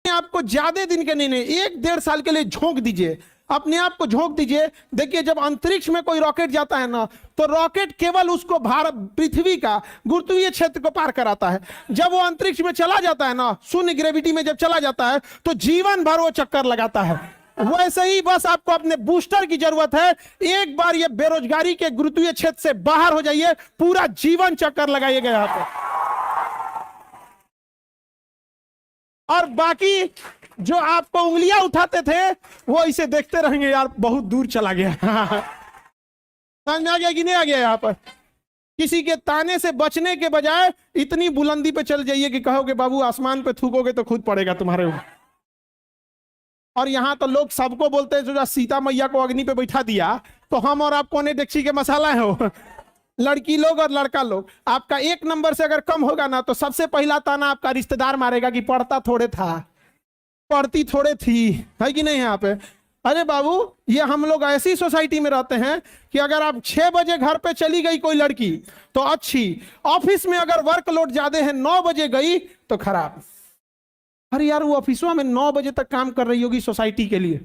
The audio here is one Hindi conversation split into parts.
आपको ज्यादा दिन के नहीं, 1-1.5 साल के लिए झोंक दीजिए, अपने आप को झोंक दीजिए। देखिए जब अंतरिक्ष में कोई रॉकेट जाता है ना, तो रॉकेट केवल उसको भारत पृथ्वी का गुरुत्वीय क्षेत्र को पार कराता है। जब वो अंतरिक्ष में चला जाता है ना, शून्य ग्रेविटी में जब चला जाता है, तो जीवन भर वो चक्कर लगाता है। वैसे ही बस आपको अपने बूस्टर की जरूरत है। एक बार ये बेरोजगारी के गुरुत्वीय क्षेत्र से बाहर हो जाइए, पूरा जीवन चक्कर लगाइएगा यहाँ पे। और बाकी जो आपको उंगलियां उठाते थे, वो इसे देखते रहेंगे, यार बहुत दूर चला गया। समझ में आ गया कि नहीं आ गया? यहाँ पर किसी के ताने से बचने के बजाय इतनी बुलंदी पे चल जाइए कि कहोगे बाबू आसमान पे थूकोगे तो खुद पड़ेगा तुम्हारे ऊपर। और यहाँ तो लोग सबको बोलते हैं, जो सीता मैया को अग्नि पे बैठा दिया, तो हम और आप कौन डेक्ची के मसाला है हो? लड़की लोग और लड़का लोग। आपका 1 नंबर से अगर कम होगा ना, तो सबसे पहला ताना आपका रिश्तेदार मारेगा कि पढ़ता थोड़े था, पढ़ती थोड़े थी, है कि नहीं? यहाँ पे अरे बाबू, ये हम लोग ऐसी सोसाइटी में रहते हैं कि अगर आप 6 बजे घर पे चली गई कोई लड़की तो अच्छी, ऑफिस में अगर वर्कलोड ज्यादा है 9 बजे गई तो खराब। अरे यार, वो ऑफिसों में 9 बजे तक काम कर रही होगी सोसाइटी के लिए,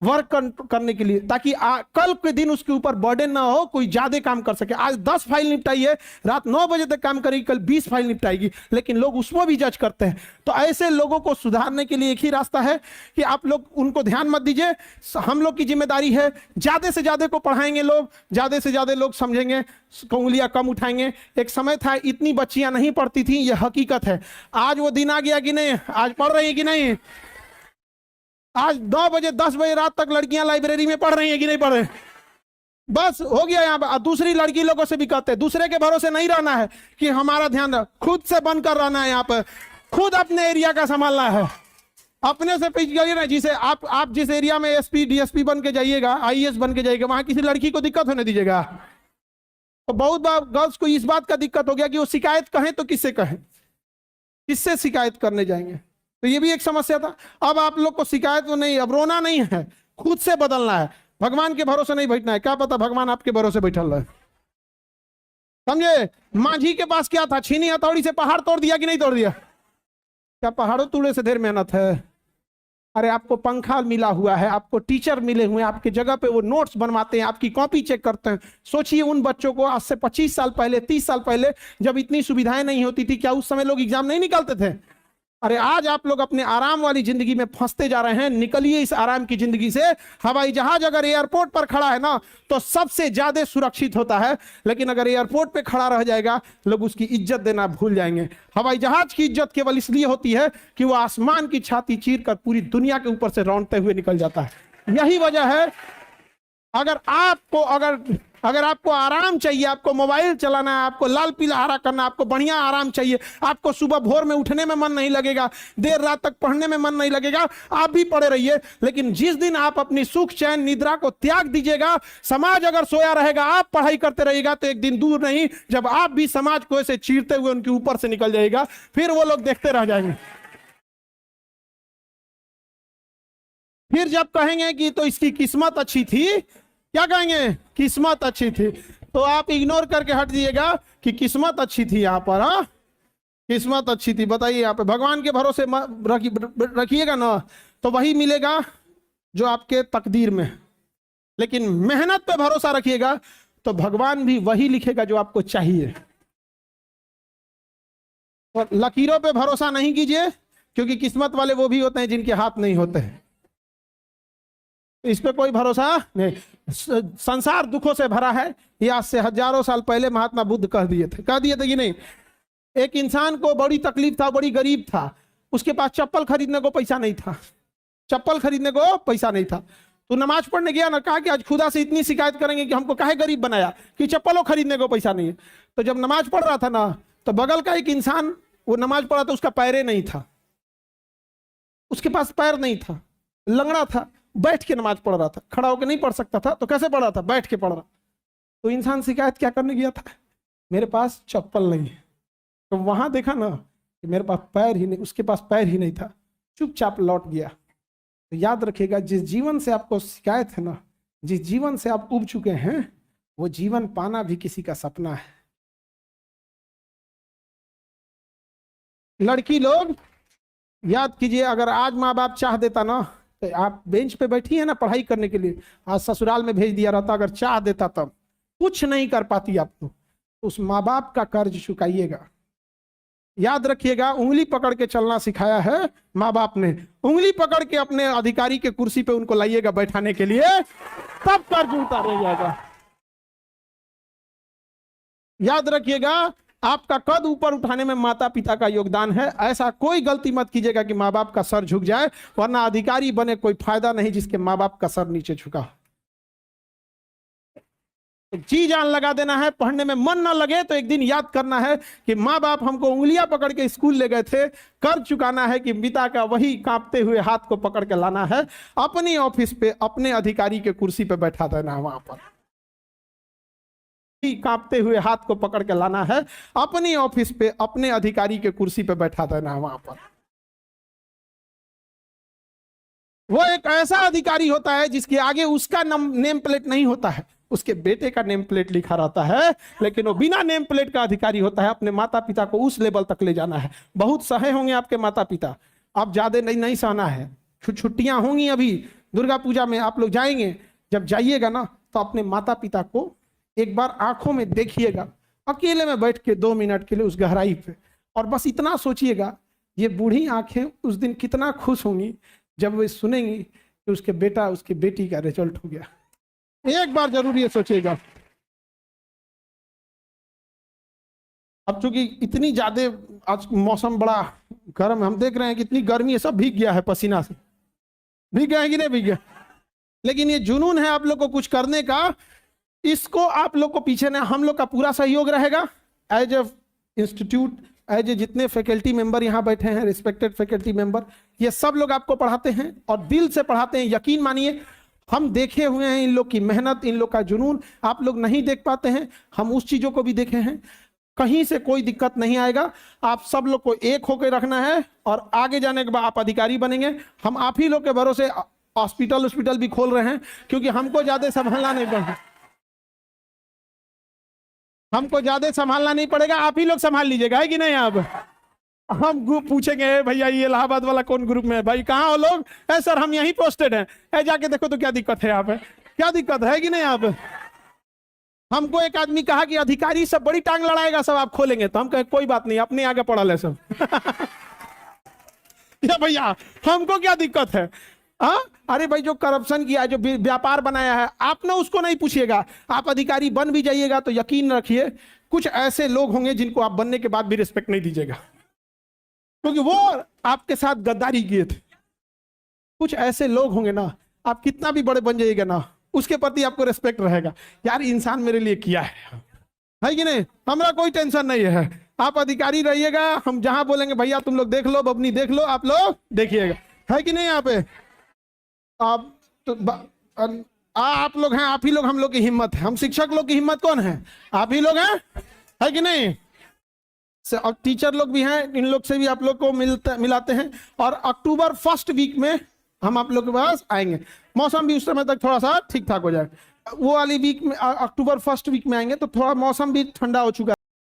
वर्क करने के लिए, ताकि कल के दिन उसके ऊपर बर्डन ना हो, कोई ज्यादा काम कर सके। आज 10 फाइल निपटाई है, रात 9 बजे तक काम करेगी, कल 20 फाइल निपटाएगी, लेकिन लोग उसमें भी जज करते हैं। तो ऐसे लोगों को सुधारने के लिए एक ही रास्ता है कि आप लोग उनको ध्यान मत दीजिए। हम लोग की जिम्मेदारी है, ज्यादा से ज्यादा को पढ़ाएंगे लोग, ज्यादा से ज्यादा लोग समझेंगे, उंगलियां कम उठाएंगे। एक समय था इतनी बच्चियां नहीं पढ़ती थी, यह हकीकत है। आज वो दिन आ गया कि नहीं? आज पढ़ रही है कि नहीं? आज 9 बजे 10 बजे रात तक लड़कियां लाइब्रेरी में पढ़ रही हैं कि नहीं पढ़ रही? बस हो गया यहाँ पर। दूसरी लड़की लोगों से भी कहते हैं, दूसरे के भरोसे नहीं रहना है कि हमारा ध्यान रख, खुद से बनकर रहना है। यहाँ पर खुद अपने एरिया का संभालना है, अपने से पीछे जाइए ना। जिसे आप जिस एरिया में एसपी डीएसपी बन के जाइएगा, आईएएस बन के जाइएगा, वहां किसी लड़की को दिक्कत होने दीजिएगा। तो बहुत बार गर्ल्स को इस बात का दिक्कत हो गया कि वो शिकायत कहें तो किससे कहें, किससे शिकायत करने जाएंगे? तो ये भी एक समस्या था। अब आप लोग को शिकायत तो नहीं, अब रोना नहीं है, खुद से बदलना है। भगवान के भरोसे नहीं बैठना है। क्या पता भगवान आपके भरोसे बैठल है, समझे? मांझी के पास क्या था? छीनी हथौड़ी से पहाड़ तोड़ दिया कि नहीं तोड़ दिया? क्या पहाड़ों तोड़ने से ढेर मेहनत है? अरे आपको पंखा मिला हुआ है, आपको टीचर मिले हुए हैं, आपके जगह पे वो नोट्स बनवाते हैं, आपकी कॉपी चेक करते हैं। सोचिए उन बच्चों को आज से 25 साल पहले, 30 साल पहले, जब इतनी सुविधाएं नहीं होती थी, क्या उस समय लोग एग्जाम नहीं निकालते थे? अरे आज आप लोग अपने आराम वाली जिंदगी में फंसते जा रहे हैं। निकलिए इस आराम की जिंदगी से। हवाई जहाज अगर एयरपोर्ट पर खड़ा है ना, तो सबसे ज्यादा सुरक्षित होता है, लेकिन अगर एयरपोर्ट पे खड़ा रह जाएगा, लोग उसकी इज्जत देना भूल जाएंगे। हवाई जहाज की इज्जत केवल इसलिए होती है कि वो आसमान की छाती चीर कर पूरी दुनिया के ऊपर से रौंदते हुए निकल जाता है। यही वजह है। अगर आपको आराम चाहिए, आपको मोबाइल चलाना है, आपको लाल पीला हरा करना, आपको बढ़िया आराम चाहिए, आपको सुबह भोर में उठने में मन नहीं लगेगा, देर रात तक पढ़ने में मन नहीं लगेगा, आप भी पढ़े रहिए। लेकिन जिस दिन आप अपनी सुख चैन निद्रा को त्याग दीजिएगा, समाज अगर सोया रहेगा, आप पढ़ाई करते रहिएगा, तो एक दिन दूर नहीं जब आप भी समाज को ऐसे चीरते हुए उनके ऊपर से निकल जाएगा, फिर वो लोग देखते रह जाएंगे। फिर जब कहेंगे कि तो इसकी किस्मत अच्छी थी, क्या कहेंगे? किस्मत अच्छी थी। तो आप इग्नोर करके हट दिएगा कि किस्मत अच्छी थी यहाँ पर। हाँ, किस्मत अच्छी थी। बताइए, यहाँ पे भगवान के भरोसे रखिएगा ना, तो वही मिलेगा जो आपके तकदीर में। लेकिन मेहनत पे भरोसा रखिएगा तो भगवान भी वही लिखेगा जो आपको चाहिए। और लकीरों पे भरोसा नहीं कीजिए, क्योंकि किस्मत वाले वो भी होते हैं जिनके हाथ नहीं होते हैं। इस पे कोई भरोसा नहीं। संसार दुखों से भरा है, ये आज से हजारों साल पहले महात्मा बुद्ध कह दिए थे कि नहीं। एक इंसान को बड़ी तकलीफ था, बड़ी गरीब था, उसके पास चप्पल खरीदने को पैसा नहीं था, चप्पल खरीदने को पैसा नहीं था। तो नमाज पढ़ने गया ना, कहा कि आज खुदा से इतनी शिकायत करेंगे कि हमको काहे गरीब बनाया कि चप्पलों खरीदने को पैसा नहीं है। तो जब नमाज पढ़ रहा था ना, तो बगल का एक इंसान, वो नमाज पढ़ा तो उसका पैरे नहीं था, उसके पास पैर नहीं था, लंगड़ा था, बैठ के नमाज पढ़ रहा था, खड़ा होकर नहीं पढ़ सकता था। तो कैसे पढ़ रहा था? बैठ के पढ़ रहा। तो इंसान शिकायत क्या करने गया था? मेरे पास चप्पल नहीं है। तो वहां देखा ना कि मेरे पास पैर ही नहीं, उसके पास पैर ही नहीं था, चुपचाप लौट गया। तो याद रखिएगा, जिस जीवन से आपको शिकायत है ना, जिस जीवन से आप उब चुके हैं, वो जीवन पाना भी किसी का सपना है। लड़की लोग याद कीजिए, अगर आज माँ बाप चाह देता ना, तो आप बेंच पे बैठी है ना पढ़ाई करने के लिए, आज ससुराल में भेज दिया रहता, अगर चाह देता तब कुछ नहीं कर पाती आप तो उस माँ बाप का कर्ज चुकाइएगा। याद रखिएगा, उंगली पकड़ के चलना सिखाया है माँ बाप ने, उंगली पकड़ के अपने अधिकारी के कुर्सी पे उनको लाइएगा बैठाने के लिए, तब कर्ज उतारा जाएगा। याद रखिएगा, आपका कद ऊपर उठाने में माता पिता का योगदान है। ऐसा कोई गलती मत कीजिएगा कि माँ बाप का सर झुक जाए, वरना अधिकारी बने कोई फायदा नहीं जिसके माँ बाप का सर नीचे झुका। जी जान लगा देना है, पढ़ने में मन ना लगे तो एक दिन याद करना है कि माँ बाप हमको उंगलियां पकड़ के स्कूल ले गए थे, कर्ज चुकाना है कि पिता का वही कांपते हुए हाथ को पकड़ के लाना है, अपनी ऑफिस पे अपने अधिकारी के कुर्सी पे बैठा देना है, वहां पर कांपते हुए हाथ को पकड़ के लाना है, अपनी ऑफिस पे अपने अधिकारी के कुर्सी पे बैठा देना है वहां पर। वो एक ऐसा अधिकारी होता है जिसके आगे उसका नेम प्लेट नहीं होता है, उसके बेटे का नेम प्लेट लिखा रहता है, लेकिन वो बिना नेम प्लेट का अधिकारी होता है। अपने माता पिता को उस लेवल तक ले जाना है। बहुत सहे होंगे आपके माता पिता, अब ज्यादा नहीं सहना है। छुट्टियां होंगी अभी दुर्गा पूजा में, आप लोग जाएंगे, जब जाइएगा ना तो अपने माता पिता को एक बार आंखों में देखिएगा, अकेले में बैठ के 2 मिनट के लिए उस गहराई पे, और बस इतना सोचिएगा, ये बूढ़ी आंखें उस दिन कितना खुश होंगी जब वे सुनेंगी कि उसके बेटा उसकी बेटी का रिजल्ट हो गया। एक बार जरूर ये सोचिएगा। अब चूंकि इतनी ज्यादा आज मौसम बड़ा गर्म है, हम देख रहे हैं कि इतनी गर्मी है, सब भीग गया है पसीना से, भीग गया है कि नहीं भीग गया, लेकिन ये जुनून है आप लोग को कुछ करने का, इसको आप लोग को पीछे ना, हम लोग का पूरा सहयोग रहेगा। As a institute, as a जितने फैकल्टी मेंबर यहाँ बैठे हैं, रिस्पेक्टेड फैकल्टी मेंबर, ये सब लोग आपको पढ़ाते हैं और दिल से पढ़ाते हैं। यकीन मानिए, हम देखे हुए हैं इन लोग की मेहनत, इन लोग का जुनून। आप लोग नहीं देख पाते हैं, हम उस चीजों को भी देखे हैं। कहीं से कोई दिक्कत नहीं आएगा। आप सब लोग को एक होकर रखना है, और आगे जाने के बाद आप अधिकारी बनेंगे। हम आप ही लोग के भरोसे हॉस्पिटल भी खोल रहे हैं, क्योंकि हमको ज्यादा संभालना नहीं पड़ेगा, हमको ज्यादा संभालना नहीं पड़ेगा, आप ही लोग संभाल लीजिएगा, है कि नहीं। अब हम ग्रुप पूछेंगे, भैया ये इलाहाबाद वाला कौन ग्रुप में है, भाई कहाँ हो लोग, है सर हम यहीं पोस्टेड हैं, है जाके देखो तो क्या दिक्कत है, आप क्या दिक्कत है कि नहीं। आप हमको एक आदमी कहा कि अधिकारी सब बड़ी टांग लड़ाएगा, सब आप खोलेंगे, तो हम कहे कोई बात नहीं, अपने आगे पड़ा ले सब। या भैया हमको क्या दिक्कत है। हाँ, अरे भाई जो करप्शन किया है, जो व्यापार बनाया है, आप ना उसको नहीं पूछिएगा। आप अधिकारी बन भी जाइएगा तो यकीन रखिए कुछ ऐसे लोग होंगे जिनको आप बनने के बाद भी रिस्पेक्ट नहीं दीजिएगा, क्योंकि वो आपके साथ गद्दारी किए थे। कुछ ऐसे लोग होंगे ना, आप कितना भी बड़े बन जाइएगा ना, उसके प्रति आपको रिस्पेक्ट रहेगा, यार इंसान मेरे लिए किया है कि नहीं, हमारा कोई टेंशन नहीं है। आप अधिकारी रहिएगा, हम जहां बोलेंगे भैया तुम लोग देख लो, बबनी देख लो, आप लोग देखिएगा, है कि नहीं। यहाँ पे आप तो आप लोग हैं, आप ही लोग हम लोग की हिम्मत है। हम शिक्षक लोग की हिम्मत कौन है, आप ही लोग हैं, है कि नहीं। और टीचर लोग भी हैं, इन लोग से भी आप लोग को मिलाते हैं। और अक्टूबर 1st वीक में हम आप लोग के पास आएंगे। मौसम भी उस समय तक थोड़ा सा ठीक ठाक हो जाए, वो वाली वीक में, अक्टूबर 1st वीक में आएंगे तो थोड़ा मौसम भी ठंडा हो चुका है।